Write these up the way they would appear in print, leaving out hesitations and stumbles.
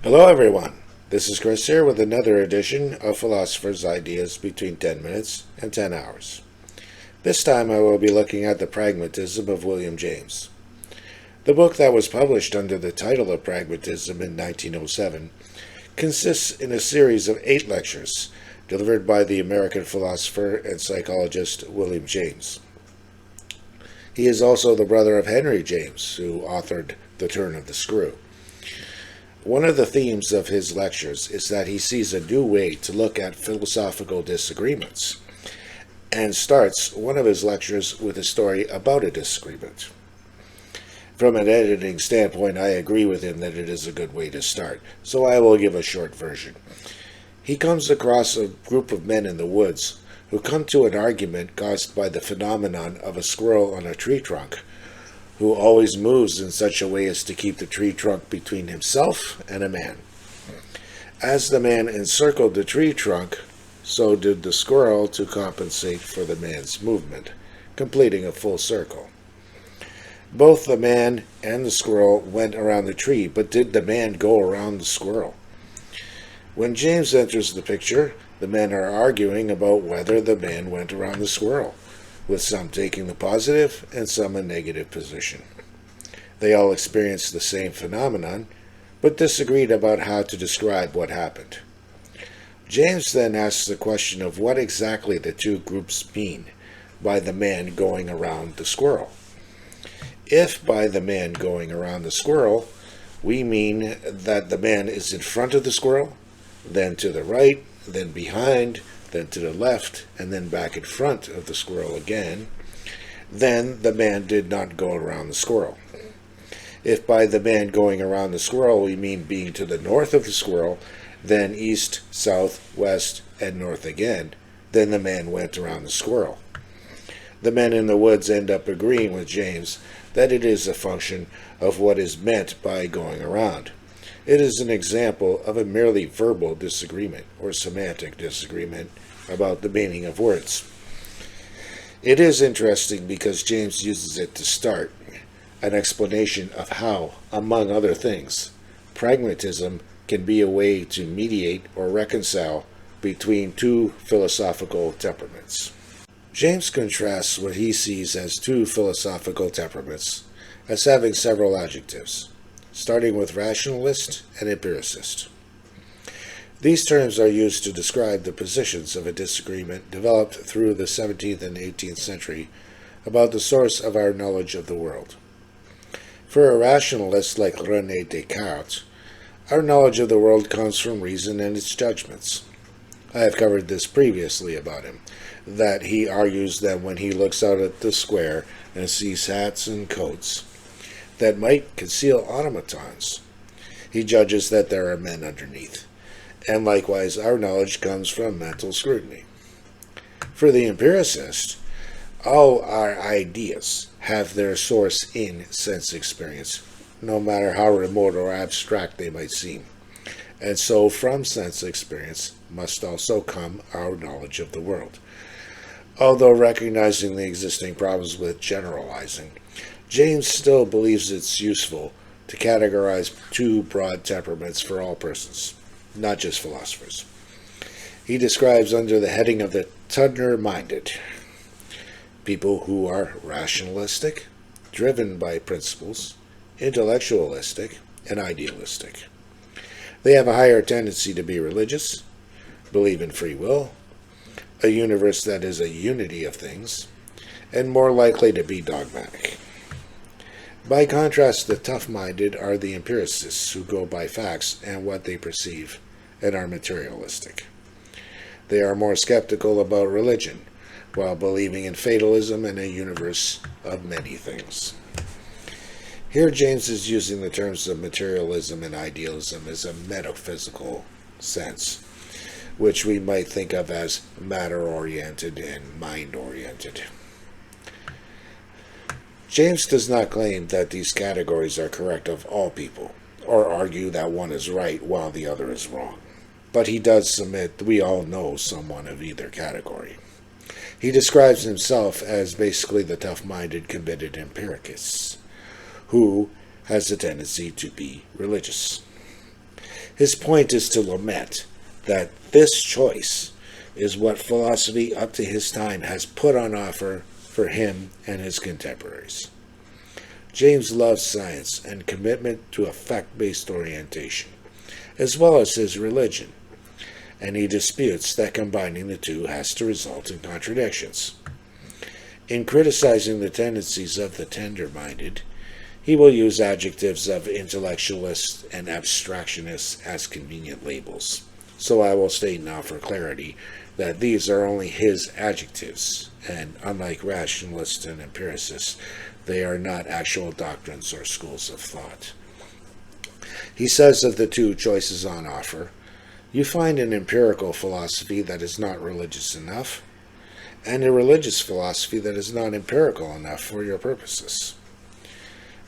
Hello everyone, this is Chris here with another edition of Philosopher's Ideas between 10 minutes and 10 hours. This time I will be looking at the Pragmatism of William James. The book that was published under the title of Pragmatism in 1907 consists in a series of 8 lectures delivered by the American philosopher and psychologist William James. He is also the brother of Henry James, who authored The Turn of the Screw. One of the themes of his lectures is that he sees a new way to look at philosophical disagreements, and starts one of his lectures with a story about a disagreement. From an editing standpoint, I agree with him that it is a good way to start, so I will give a short version. He comes across a group of men in the woods who come to an argument caused by the phenomenon of a squirrel on a tree trunk, who always moves in such a way as to keep the tree trunk between himself and a man. As the man encircled the tree trunk, so did the squirrel to compensate for the man's movement, completing a full circle. Both the man and the squirrel went around the tree, but did the man go around the squirrel? When James enters the picture, the men are arguing about whether the man went around the squirrel, with some taking the positive and some a negative position. They all experienced the same phenomenon, but disagreed about how to describe what happened. James then asks the question of what exactly the two groups mean by the man going around the squirrel. If by the man going around the squirrel, we mean that the man is in front of the squirrel, then to the right, then behind, then to the left, and then back in front of the squirrel again, then the man did not go around the squirrel. If by the man going around the squirrel we mean being to the north of the squirrel, then east, south, west, and north again, then the man went around the squirrel. The men in the woods end up agreeing with James that it is a function of what is meant by going around. It is an example of a merely verbal disagreement or semantic disagreement about the meaning of words. It is interesting because James uses it to start an explanation of how, among other things, pragmatism can be a way to mediate or reconcile between two philosophical temperaments. James contrasts what he sees as two philosophical temperaments as having several adjectives, starting with rationalist and empiricist. These terms are used to describe the positions of a disagreement developed through the 17th and 18th century about the source of our knowledge of the world. For a rationalist like René Descartes, our knowledge of the world comes from reason and its judgments. I have covered this previously about him, that he argues that when he looks out at the square and sees hats and coats that might conceal automatons, he judges that there are men underneath, and likewise our knowledge comes from mental scrutiny. For the empiricist, all our ideas have their source in sense experience, no matter how remote or abstract they might seem, and so from sense experience must also come our knowledge of the world. Although recognizing the existing problems with generalizing, James still believes it's useful to categorize two broad temperaments for all persons, not just philosophers. He describes under the heading of the Tudner-minded people who are rationalistic, driven by principles, intellectualistic, and idealistic. They have a higher tendency to be religious, believe in free will, a universe that is a unity of things, and more likely to be dogmatic. By contrast, the tough-minded are the empiricists who go by facts and what they perceive and are materialistic. They are more skeptical about religion, while believing in fatalism and a universe of many things. Here James is using the terms of materialism and idealism as a metaphysical sense, which we might think of as matter-oriented and mind-oriented. James does not claim that these categories are correct of all people, or argue that one is right while the other is wrong. But he does submit that we all know someone of either category. He describes himself as basically the tough-minded, committed empiricist, who has a tendency to be religious. His point is to lament that this choice is what philosophy up to his time has put on offer for him and his contemporaries. James loves science and commitment to a fact-based orientation, as well as his religion, and he disputes that combining the two has to result in contradictions. In criticizing the tendencies of the tender-minded, he will use adjectives of intellectualists and abstractionists as convenient labels. So I will state now for clarity that these are only his adjectives, and unlike rationalists and empiricists, they are not actual doctrines or schools of thought. He says of the two choices on offer, you find an empirical philosophy that is not religious enough, and a religious philosophy that is not empirical enough for your purposes.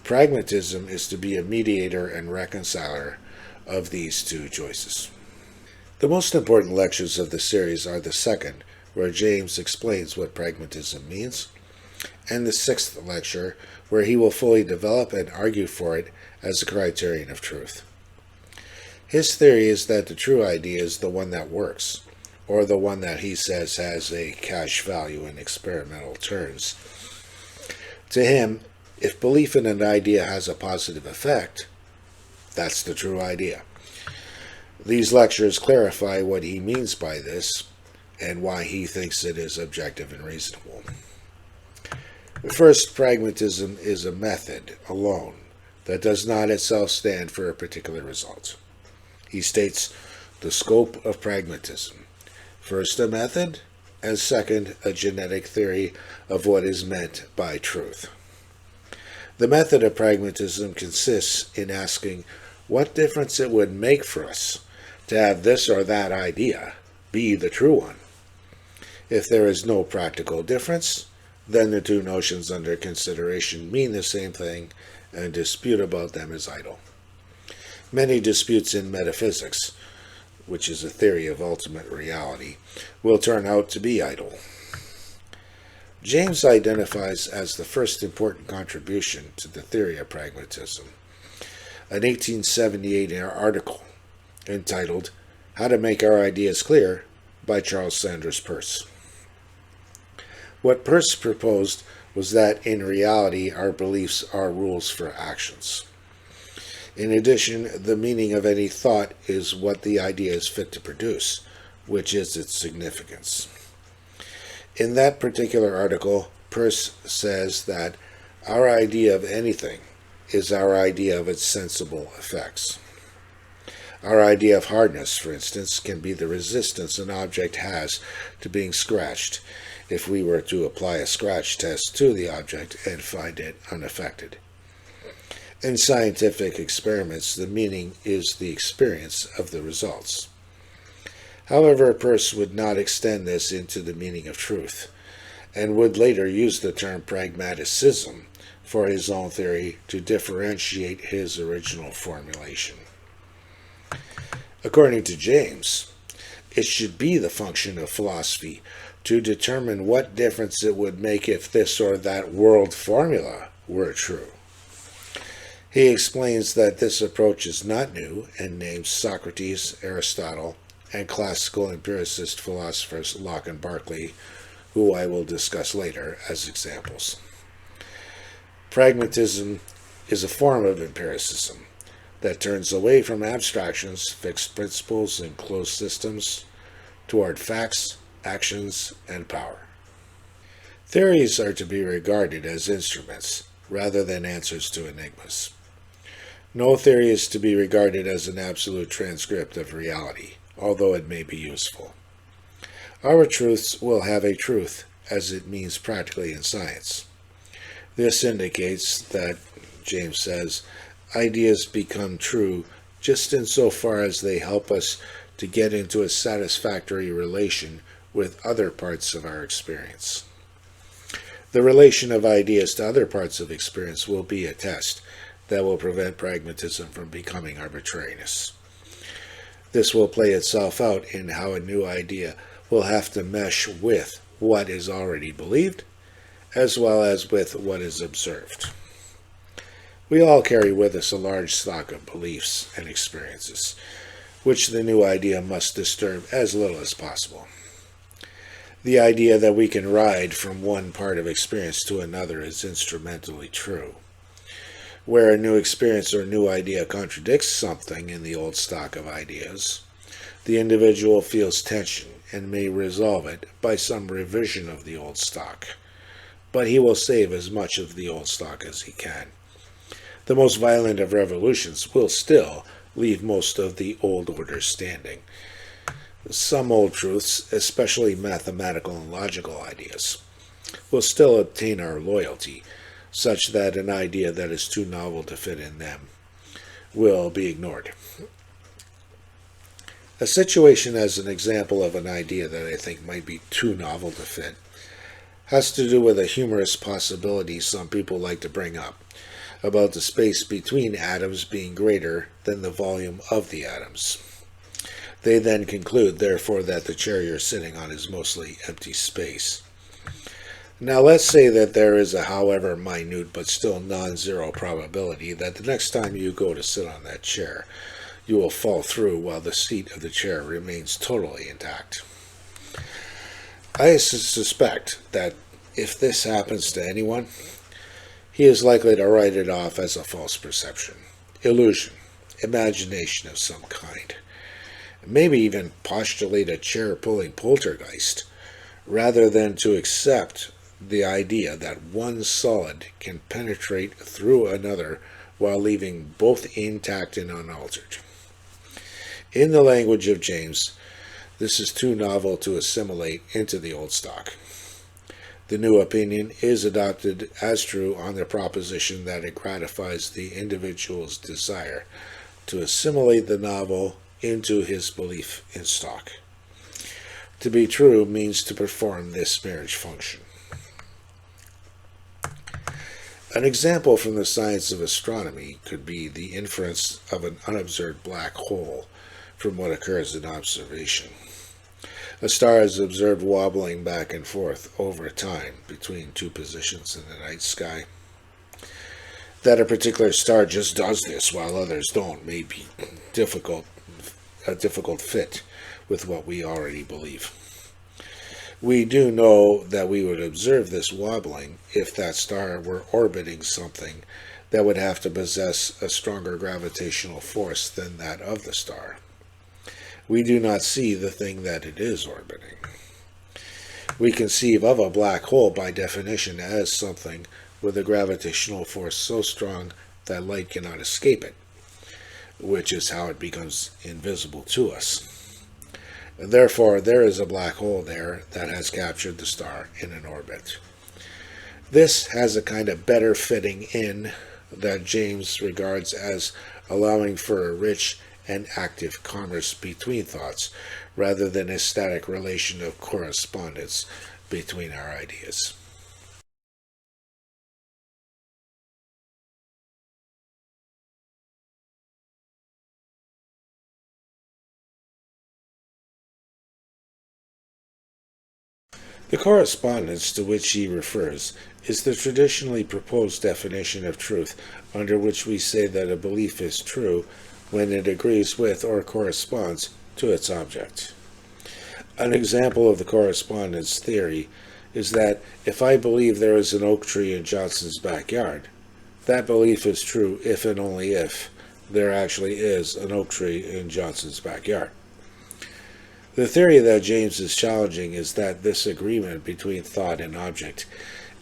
Pragmatism is to be a mediator and reconciler of these two choices. The most important lectures of the series are the second, where James explains what pragmatism means, and the sixth lecture, where he will fully develop and argue for it as a criterion of truth. His theory is that the true idea is the one that works, or the one that he says has a cash value in experimental terms. To him, if belief in an idea has a positive effect, that's the true idea. These lectures clarify what he means by this and why he thinks it is objective and reasonable. First, pragmatism is a method alone that does not itself stand for a particular result. He states the scope of pragmatism. First, a method, and second, a genetic theory of what is meant by truth. The method of pragmatism consists in asking what difference it would make for us to have this or that idea be the true one. If there is no practical difference, then the two notions under consideration mean the same thing, and dispute about them is idle. Many disputes in metaphysics, which is a theory of ultimate reality, will turn out to be idle. James identifies as the first important contribution to the theory of pragmatism an 1878 article entitled How to Make Our Ideas Clear by Charles Sanders Peirce. What Peirce proposed was that in reality our beliefs are rules for actions. In addition, the meaning of any thought is what the idea is fit to produce, which is its significance. In that particular article, Peirce says that our idea of anything is our idea of its sensible effects. Our idea of hardness, for instance, can be the resistance an object has to being scratched if we were to apply a scratch test to the object and find it unaffected. In scientific experiments, the meaning is the experience of the results. However, Peirce would not extend this into the meaning of truth, and would later use the term pragmatism for his own theory to differentiate his original formulation. According to James, it should be the function of philosophy to determine what difference it would make if this or that world formula were true. He explains that this approach is not new and names Socrates, Aristotle, and classical empiricist philosophers Locke and Berkeley, who I will discuss later, as examples. Pragmatism is a form of empiricism that turns away from abstractions, fixed principles, and closed systems toward facts, actions, and power. Theories are to be regarded as instruments rather than answers to enigmas. No theory is to be regarded as an absolute transcript of reality, although it may be useful. Our truths will have a truth as it means practically in science. This indicates that, James says, ideas become true just insofar as they help us to get into a satisfactory relation with other parts of our experience. The relation of ideas to other parts of experience will be a test that will prevent pragmatism from becoming arbitrariness. This will play itself out in how a new idea will have to mesh with what is already believed, as well as with what is observed. We all carry with us a large stock of beliefs and experiences. which the new idea must disturb as little as possible. The idea that we can ride from one part of experience to another is instrumentally true. Where a new experience or new idea contradicts something in the old stock of ideas, the individual feels tension and may resolve it by some revision of the old stock, but he will save as much of the old stock as he can. The most violent of revolutions will still leave most of the old order standing. Some old truths, especially mathematical and logical ideas, will still obtain our loyalty, such that an idea that is too novel to fit in them will be ignored. A situation as an example of an idea that I think might be too novel to fit has to do with a humorous possibility some people like to bring up about the space between atoms being greater than the volume of the atoms. They then conclude, therefore, that the chair you're sitting on is mostly empty space. Now let's say that there is a however minute but still non-zero probability that the next time you go to sit on that chair, you will fall through while the seat of the chair remains totally intact. I suspect that if this happens to anyone, he is likely to write it off as a false perception, illusion, imagination of some kind. Maybe even postulate a chair-pulling poltergeist, rather than to accept the idea that one solid can penetrate through another while leaving both intact and unaltered. In the language of James, this is too novel to assimilate into the old stock. The new opinion is adopted as true on the proposition that it gratifies the individual's desire to assimilate the novel into his belief in stock. To be true means to perform this marriage function. An example from the science of astronomy could be the inference of an unobserved black hole from what occurs in observation. A star is observed wobbling back and forth over time between two positions in the night sky. That a particular star just does this while others don't may be a difficult fit with what we already believe. We do know that we would observe this wobbling if that star were orbiting something that would have to possess a stronger gravitational force than that of the star. We do not see the thing that it is orbiting. We conceive of a black hole by definition as something with a gravitational force so strong that light cannot escape it, which is how it becomes invisible to us. Therefore, there is a black hole there that has captured the star in an orbit. This has a kind of better fitting in that James regards as allowing for a rich and active commerce between thoughts, rather than a static relation of correspondence between our ideas. The correspondence to which he refers is the traditionally proposed definition of truth, under which we say that a belief is true when it agrees with or corresponds to its object. An example of the correspondence theory is that if I believe there is an oak tree in Johnson's backyard, that belief is true if and only if there actually is an oak tree in Johnson's backyard. The theory that James is challenging is that this agreement between thought and object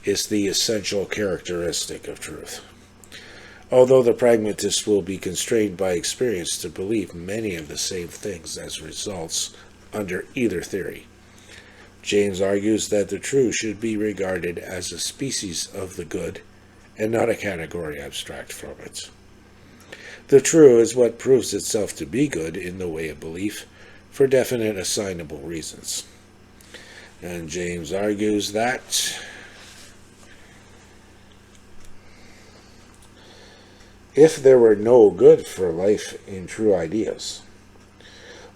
is the essential characteristic of truth. Although the pragmatist will be constrained by experience to believe many of the same things as results under either theory, James argues that the true should be regarded as a species of the good and not a category abstract from it. The true is what proves itself to be good in the way of belief for definite assignable reasons. And James argues that if there were no good for life in true ideas,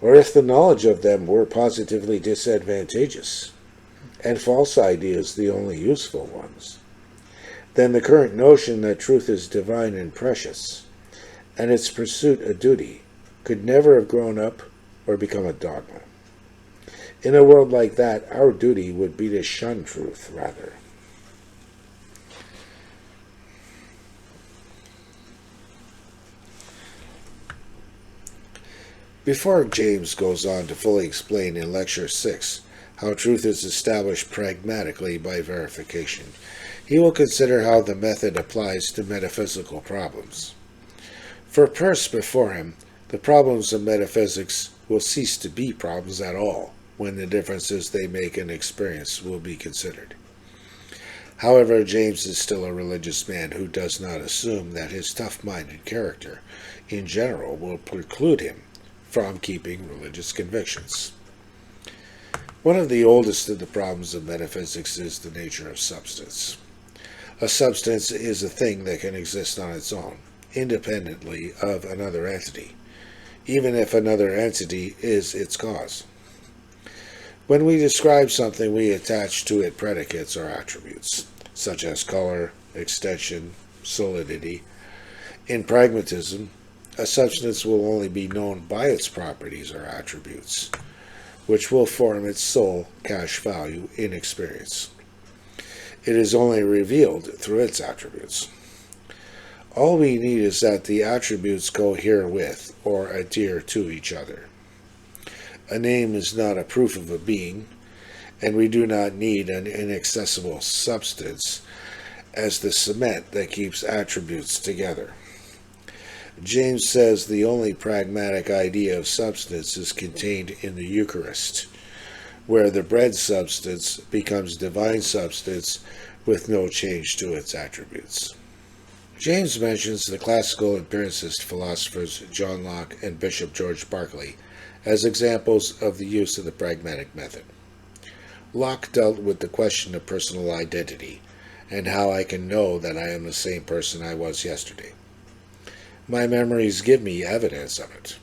or if the knowledge of them were positively disadvantageous, and false ideas the only useful ones, then the current notion that truth is divine and precious, and its pursuit a duty, could never have grown up or become a dogma. In a world like that, our duty would be to shun truth, rather. Before James goes on to fully explain in Lecture 6 how truth is established pragmatically by verification, he will consider how the method applies to metaphysical problems. For first before him, the problems of metaphysics will cease to be problems at all when the differences they make in experience will be considered. However, James is still a religious man who does not assume that his tough-minded character, in general, will preclude him from keeping religious convictions. One of the oldest of the problems of metaphysics is the nature of substance. A substance is a thing that can exist on its own, independently of another entity, even if another entity is its cause. When we describe something, we attach to it predicates or attributes, such as color, extension, solidity. In pragmatism, a substance will only be known by its properties or attributes, which will form its sole cash value in experience. It is only revealed through its attributes. All we need is that the attributes cohere with or adhere to each other. A name is not a proof of a being, and we do not need an inaccessible substance as the cement that keeps attributes together. James says the only pragmatic idea of substance is contained in the Eucharist, where the bread substance becomes divine substance with no change to its attributes. James mentions the classical empiricist philosophers John Locke and Bishop George Berkeley as examples of the use of the pragmatic method. Locke dealt with the question of personal identity and how I can know that I am the same person I was yesterday. My memories give me evidence of it.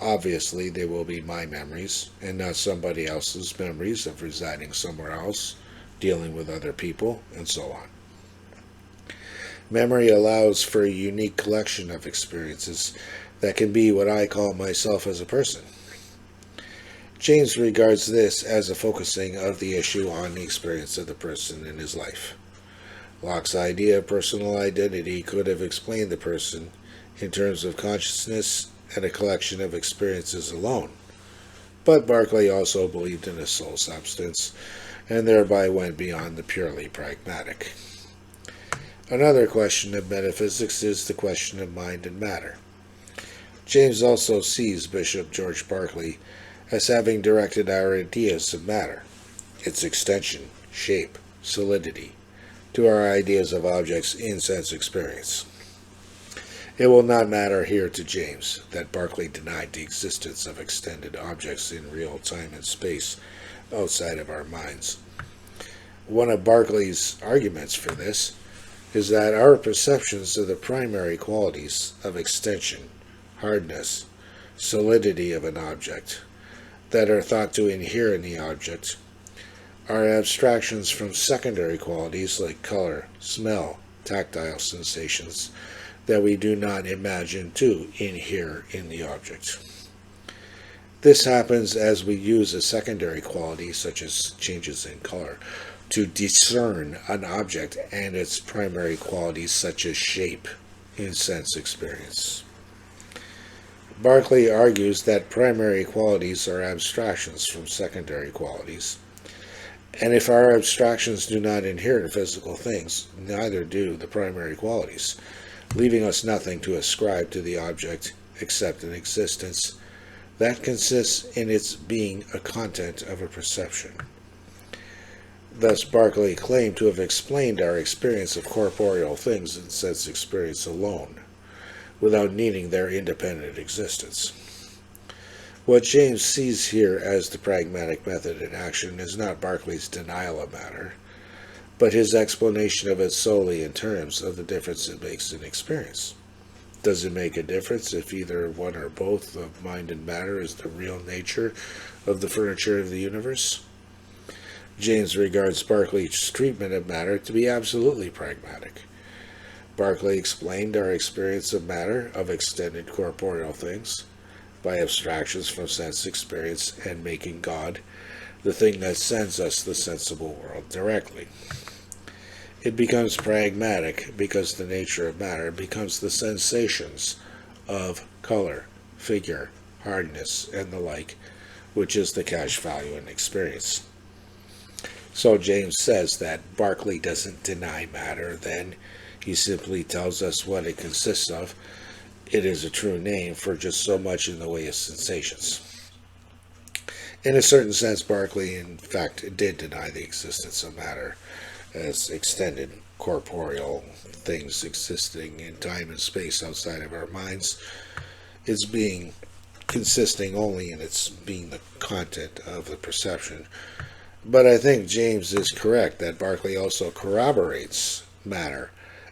Obviously, they will be my memories and not somebody else's memories of residing somewhere else, dealing with other people, and so on. Memory allows for a unique collection of experiences that can be what I call myself as a person. James regards this as a focusing of the issue on the experience of the person in his life. Locke's idea of personal identity could have explained the person in terms of consciousness and a collection of experiences alone, but Berkeley also believed in a soul substance and thereby went beyond the purely pragmatic. Another question of metaphysics is the question of mind and matter. James also sees Bishop George Berkeley as having directed our ideas of matter, its extension, shape, solidity, to our ideas of objects in sense experience. It will not matter here to James that Berkeley denied the existence of extended objects in real time and space outside of our minds. One of Berkeley's arguments for this is that our perceptions of the primary qualities of extension, hardness, solidity of an object that are thought to inhere in the object are abstractions from secondary qualities like color, smell, tactile sensations that we do not imagine to inhere in the object. This happens as we use a secondary quality, such as changes in color, to discern an object and its primary qualities, such as shape, in sense experience. Berkeley argues that primary qualities are abstractions from secondary qualities, and if our abstractions do not inhere in physical things, neither do the primary qualities, leaving us nothing to ascribe to the object except an existence that consists in its being a content of a perception. Thus, Berkeley claimed to have explained our experience of corporeal things in sense experience alone, without needing their independent existence. What James sees here as the pragmatic method in action is not Berkeley's denial of matter, but his explanation of it solely in terms of the difference it makes in experience. Does it make a difference if either one or both of mind and matter is the real nature of the furniture of the universe? James regards Berkeley's treatment of matter to be absolutely pragmatic. Berkeley explained our experience of matter, of extended corporeal things, by abstractions from sense experience and making God the thing that sends us the sensible world directly. It becomes pragmatic because the nature of matter becomes the sensations of color, figure, hardness, and the like, which is the cash value in experience. So James says that Berkeley doesn't deny matter, then he simply tells us what it consists of. It is a true name for just so much in the way of sensations. In a certain sense, Berkeley, in fact, did deny the existence of matter as extended corporeal things existing in time and space outside of our minds. Its being consisting only in its being the content of the perception. But I think James is correct that Berkeley also corroborates matter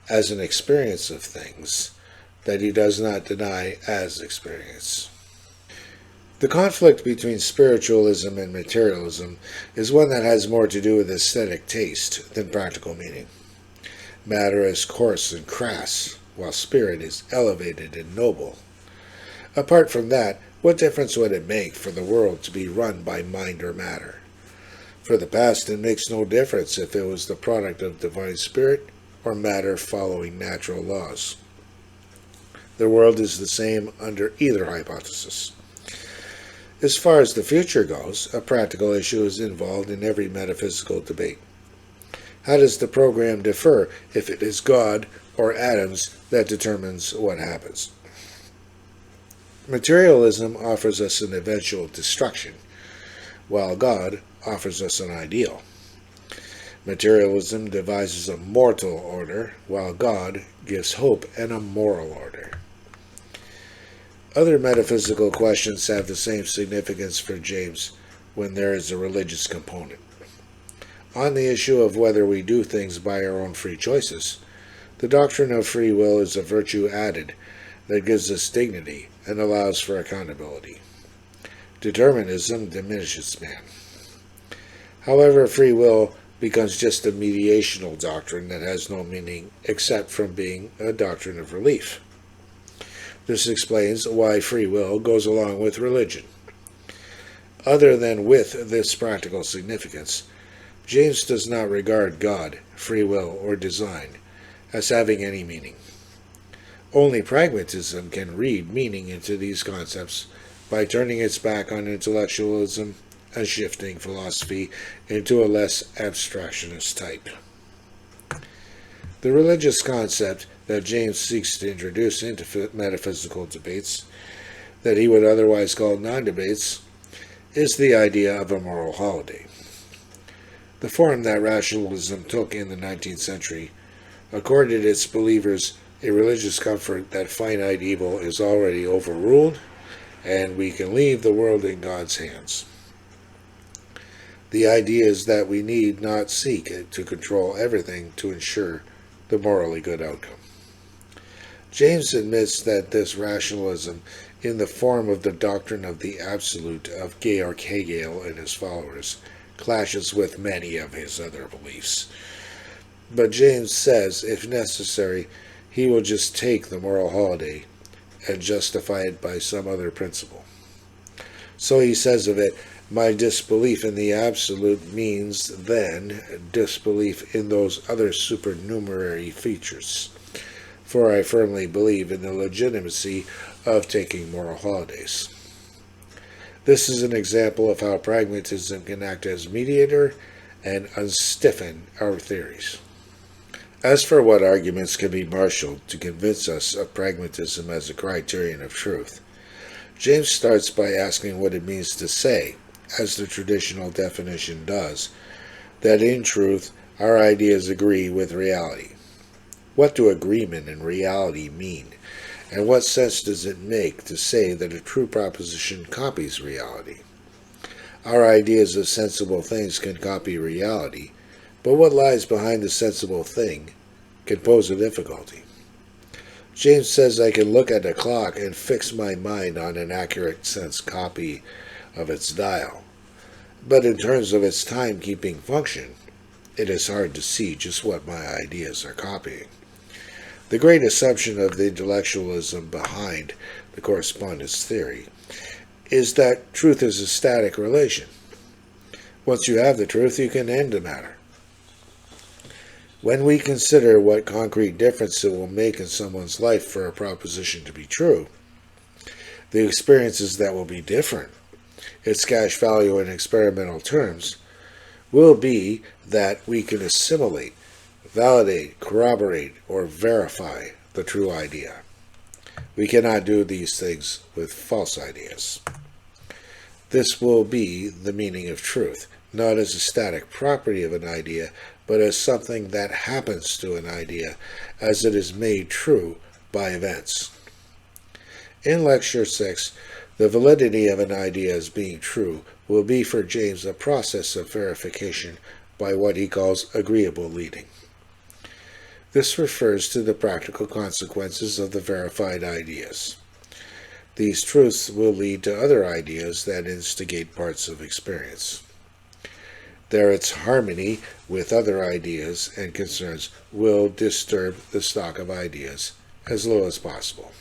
as an experience of things that he does not deny as experience. The conflict between spiritualism and materialism is one that has more to do with aesthetic taste than practical meaning. Matter is coarse and crass, while spirit is elevated and noble. Apart from that, what difference would it make for the world to be run by mind or matter? For the past, it makes no difference if it was the product of divine spirit or matter following natural laws. The world is the same under either hypothesis. As far as the future goes, a practical issue is involved in every metaphysical debate. How does the program differ if it is God or atoms that determines what happens? Materialism offers us an eventual destruction, while God offers us an ideal. Materialism devises a mortal order, while God gives hope and a moral order. Other metaphysical questions have the same significance for James when there is a religious component. On the issue of whether we do things by our own free choices, the doctrine of free will is a virtue added that gives us dignity and allows for accountability. Determinism diminishes man. However, free will becomes just a mediational doctrine that has no meaning except from being a doctrine of relief. This explains why free will goes along with religion. Other than with this practical significance, James does not regard God, free will, or design as having any meaning. Only pragmatism can read meaning into these concepts by turning its back on intellectualism and shifting philosophy into a less abstractionist type. The religious concept that James seeks to introduce into metaphysical debates, that he would otherwise call non-debates, is the idea of a moral holiday. The form that rationalism took in the 19th century accorded its believers a religious comfort that finite evil is already overruled and we can leave the world in God's hands. The idea is that we need not seek to control everything to ensure the morally good outcome. James admits that this rationalism, in the form of the doctrine of the absolute of Georg Hegel and his followers, clashes with many of his other beliefs. But James says, if necessary, he will just take the moral holiday and justify it by some other principle. So he says of it, my disbelief in the absolute means, then, disbelief in those other supernumerary features. For I firmly believe in the legitimacy of taking moral holidays. This is an example of how pragmatism can act as mediator and unstiffen our theories. As for what arguments can be marshaled to convince us of pragmatism as a criterion of truth, James starts by asking what it means to say, as the traditional definition does, that in truth our ideas agree with reality. What do agreement and reality mean, and what sense does it make to say that a true proposition copies reality? Our ideas of sensible things can copy reality, but what lies behind the sensible thing can pose a difficulty. James says I can look at a clock and fix my mind on an accurate sense copy of its dial, but in terms of its timekeeping function, it is hard to see just what my ideas are copying. The great assumption of the intellectualism behind the correspondence theory is that truth is a static relation. Once you have the truth, you can end the matter. When we consider what concrete difference it will make in someone's life for a proposition to be true, the experiences that will be different, its cash value in experimental terms, will be that we can assimilate, validate, corroborate, or verify the true idea. We cannot do these things with false ideas. This will be the meaning of truth, not as a static property of an idea, but as something that happens to an idea as it is made true by events. In Lecture 6, the validity of an idea as being true will be for James a process of verification by what he calls agreeable leading. This refers to the practical consequences of the verified ideas. These truths will lead to other ideas that instigate parts of experience. Its harmony with other ideas and concerns will disturb the stock of ideas as low as possible.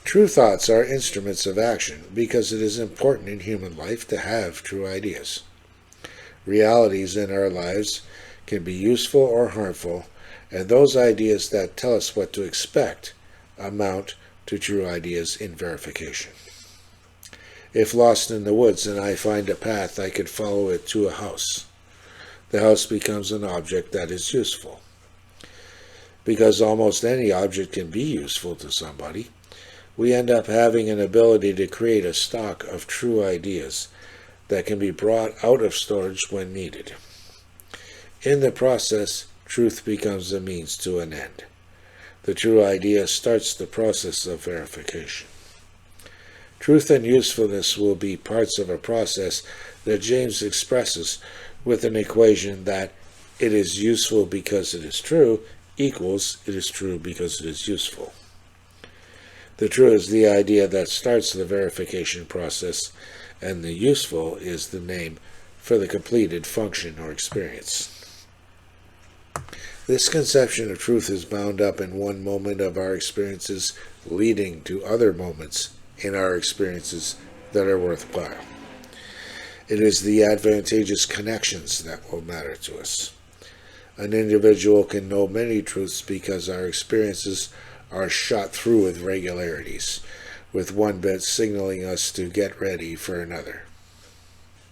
True thoughts are instruments of action because it is important in human life to have true ideas. Realities in our lives can be useful or harmful, and those ideas that tell us what to expect amount to true ideas in verification. If lost in the woods and I find a path, I could follow it to a house. The house becomes an object that is useful. Because almost any object can be useful to somebody, we end up having an ability to create a stock of true ideas that can be brought out of storage when needed. In the process, truth becomes a means to an end. The true idea starts the process of verification. Truth and usefulness will be parts of a process that James expresses with an equation that it is useful because it is true equals it is true because it is useful. The true is the idea that starts the verification process, and the useful is the name for the completed function or experience. This conception of truth is bound up in one moment of our experiences leading to other moments in our experiences that are worthwhile. It is the advantageous connections that will matter to us. An individual can know many truths because our experiences are shot through with regularities, with one bit signaling us to get ready for another.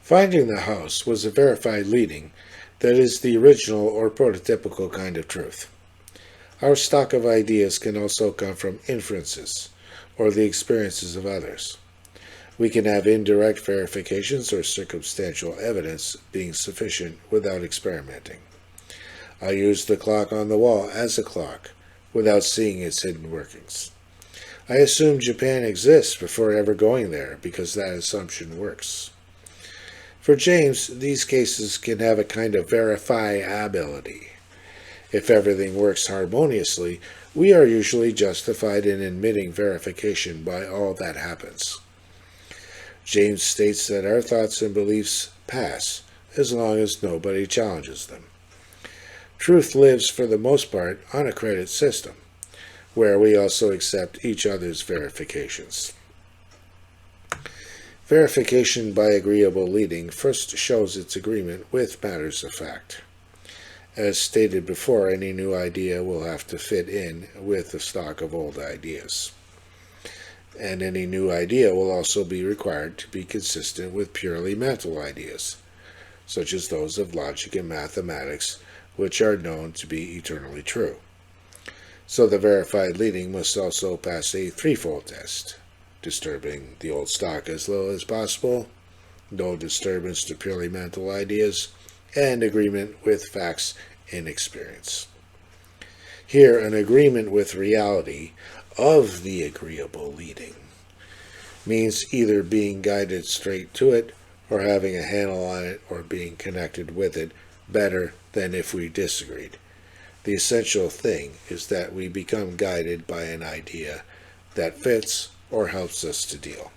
Finding the house was a verified leading that is the original or prototypical kind of truth. Our stock of ideas can also come from inferences, or the experiences of others. We can have indirect verifications or circumstantial evidence being sufficient without experimenting. I use the clock on the wall as a clock without seeing its hidden workings. I assume Japan exists before ever going there because that assumption works. For James, these cases can have a kind of verifiability. If everything works harmoniously, we are usually justified in admitting verification by all that happens. James states that our thoughts and beliefs pass as long as nobody challenges them. Truth lives for the most part on a credit system, where we also accept each other's verifications. Verification by agreeable leading first shows its agreement with matters of fact. As stated before, any new idea will have to fit in with the stock of old ideas. And any new idea will also be required to be consistent with purely mental ideas, such as those of logic and mathematics, which are known to be eternally true. So the verified leading must also pass a threefold test: disturbing the old stock as low as possible, no disturbance to purely mental ideas, and agreement with facts in experience. Here, an agreement with reality of the agreeable leading means either being guided straight to it, or having a handle on it, or being connected with it better than if we disagreed. The essential thing is that we become guided by an idea that fits or helps us to deal.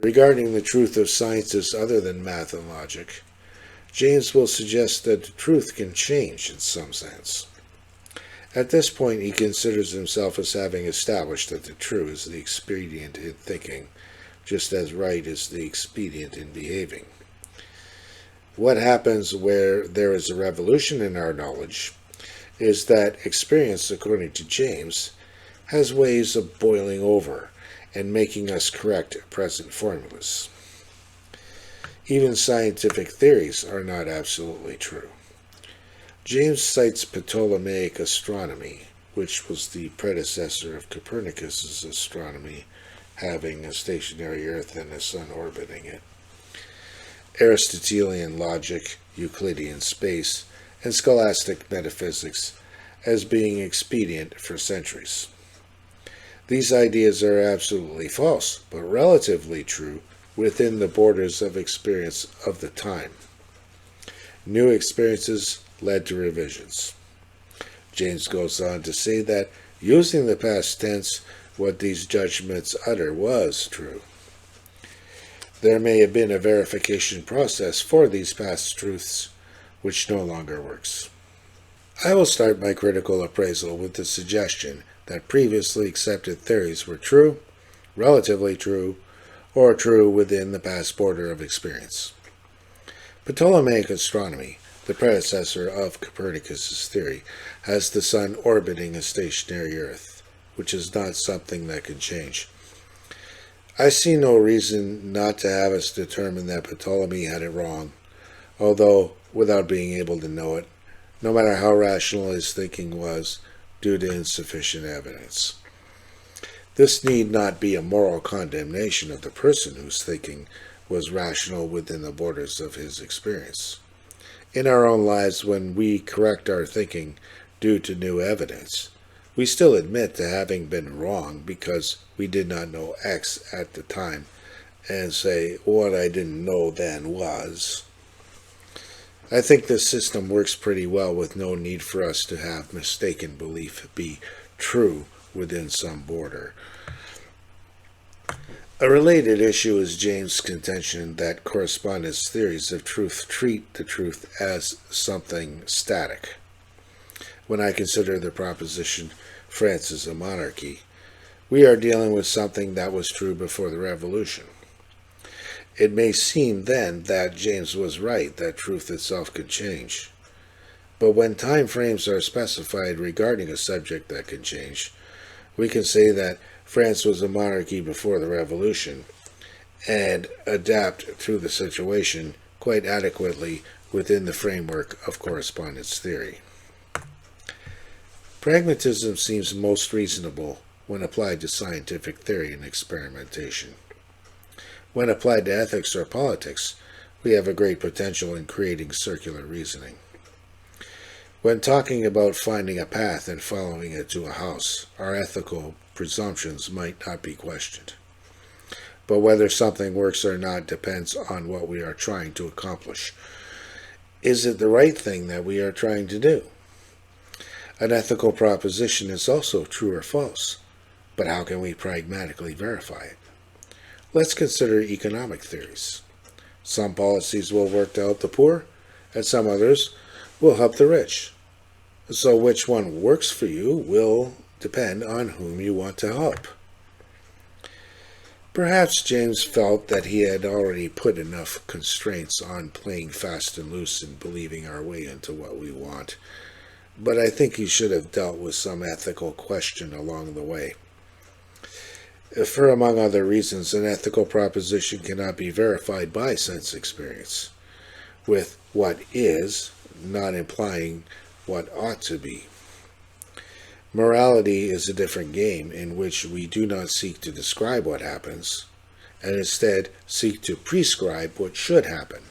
Regarding the truth of sciences other than math and logic, James will suggest that the truth can change in some sense. At this point, he considers himself as having established that the true is the expedient in thinking, just as right is the expedient in behaving. What happens where there is a revolution in our knowledge is that experience, according to James, has ways of boiling over and making us correct present formulas. Even scientific theories are not absolutely true. James cites Ptolemaic astronomy, which was the predecessor of Copernicus's astronomy, having a stationary Earth and a sun orbiting it, Aristotelian logic, Euclidean space, and scholastic metaphysics as being expedient for centuries. These ideas are absolutely false, but relatively true within the borders of experience of the time. New experiences led to revisions. James goes on to say that, using the past tense, what these judgments utter was true. There may have been a verification process for these past truths, which no longer works. I will start my critical appraisal with the suggestion that previously accepted theories were true, relatively true, or true within the past border of experience. Ptolemaic astronomy, the predecessor of Copernicus's theory, has the sun orbiting a stationary Earth, which is not something that can change. I see no reason not to have us determine that Ptolemy had it wrong, although without being able to know it, no matter how rational his thinking was, due to insufficient evidence. This need not be a moral condemnation of the person whose thinking was rational within the borders of his experience. In our own lives, when we correct our thinking due to new evidence, we still admit to having been wrong because we did not know X at the time and say, what I didn't know then was. I think this system works pretty well with no need for us to have mistaken belief be true within some border. A related issue is James' contention that correspondence theories of truth treat the truth as something static. When I consider the proposition, France is a monarchy, we are dealing with something that was true before the Revolution. It may seem then that James was right, that truth itself could change. But when time frames are specified regarding a subject that can change, we can say that France was a monarchy before the Revolution and adapt through the situation quite adequately within the framework of correspondence theory. Pragmatism seems most reasonable when applied to scientific theory and experimentation. When applied to ethics or politics, we have a great potential in creating circular reasoning. When talking about finding a path and following it to a house, our ethical presumptions might not be questioned. But whether something works or not depends on what we are trying to accomplish. Is it the right thing that we are trying to do? An ethical proposition is also true or false, but how can we pragmatically verify it? Let's consider economic theories. Some policies will work to help the poor, and some others will help the rich. So which one works for you will depend on whom you want to help. Perhaps James felt that he had already put enough constraints on playing fast and loose and believing our way into what we want, but I think he should have dealt with some ethical question along the way. For, among other reasons, an ethical proposition cannot be verified by sense experience, with what is not implying what ought to be. Morality is a different game in which we do not seek to describe what happens, and instead seek to prescribe what should happen.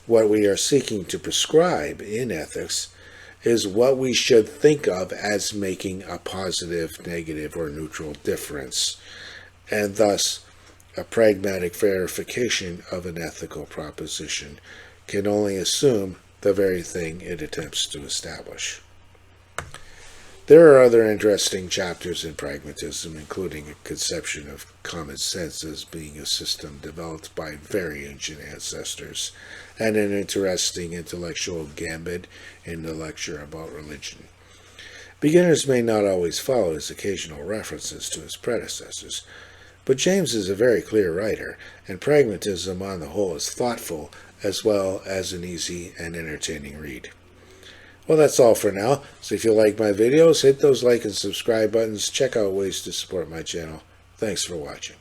What we are seeking to prescribe in ethics is what we should think of as making a positive, negative, or neutral difference, and thus a pragmatic verification of an ethical proposition can only assume the very thing it attempts to establish. There are other interesting chapters in Pragmatism, including a conception of common sense as being a system developed by very ancient ancestors, and an interesting intellectual gambit in the lecture about religion. Beginners may not always follow his occasional references to his predecessors, but James is a very clear writer, and Pragmatism on the whole is thoughtful as well as an easy and entertaining read. Well, that's all for now. So if you like my videos, hit those like and subscribe buttons. Check out ways to support my channel. Thanks for watching.